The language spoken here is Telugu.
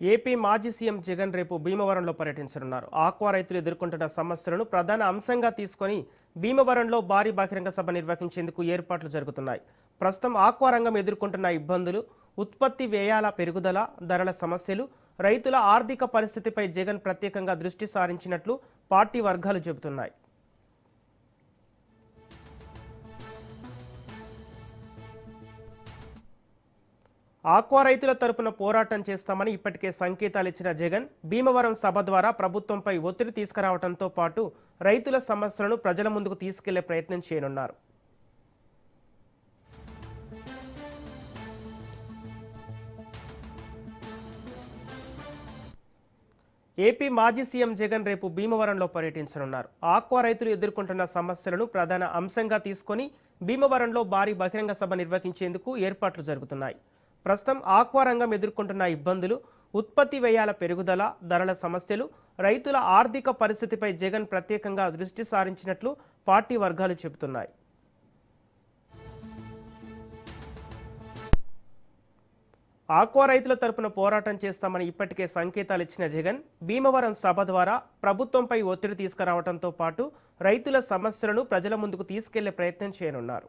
ఏపీ మాజీ సీఎం జగన్ రేపు భీమవరంలో పర్యటించనున్నారు. ఆక్వా రైతులు ఎదుర్కొంటున్న సమస్యలను ప్రధాన అంశంగా తీసుకొని భీమవరంలో భారీ బహిరంగ సభ నిర్వహించేందుకు ఏర్పాట్లు జరుగుతున్నాయి. ప్రస్తుతం ఆక్వా రంగం ఎదుర్కొంటున్న ఇబ్బందులు, ఉత్పత్తి వ్యయాల పెరుగుదల, ధరల సమస్యలు, రైతుల ఆర్థిక పరిస్థితిపై జగన్ ప్రత్యేకంగా దృష్టి సారించినట్లు పార్టీ వర్గాలు చెబుతున్నాయి. ఆక్వా రైతుల తరపున పోరాటం చేస్తామని ఇప్పటికే సంకేతాలు ఇచ్చిన జగన్ భీమవరం సభ ద్వారా ప్రభుత్వంపై ఒత్తిడి తీసుకురావడంతో పాటు రైతుల సమస్యలను ప్రజల ముందుకు తీసుకెళ్లే ప్రయత్నం చేయనున్నారు. ఏపీ మాజీ సీఎం జగన్ రేపు భీమవరంలో పర్యటించనున్నారు. ఆక్వా రైతులు ఎదుర్కొంటున్న సమస్యలను ప్రధాన అంశంగా తీసుకొని భీమవరంలో భారీ బహిరంగ సభ నిర్వహించేందుకు ఏర్పాట్లు జరుగుతున్నాయి. ప్రస్తుతం ఆక్వా రంగం ఎదుర్కొంటున్న ఇబ్బందులు, ఉత్పత్తి వ్యయాల పెరుగుదల, ధరల సమస్యలు, రైతుల ఆర్థిక పరిస్థితిపై జగన్ ప్రత్యేకంగా దృష్టి సారించినట్లు పార్టీ వర్గాలు చెబుతున్నాయి. ఆక్వా రైతుల తరపున పోరాటం చేస్తామని ఇప్పటికే సంకేతాలు ఇచ్చిన జగన్ భీమవరం సభ ద్వారా ప్రభుత్వంపై ఒత్తిడి తీసుకురావడంతో పాటు రైతుల సమస్యలను ప్రజల ముందుకు తీసుకెళ్లే ప్రయత్నం చేయనున్నారు.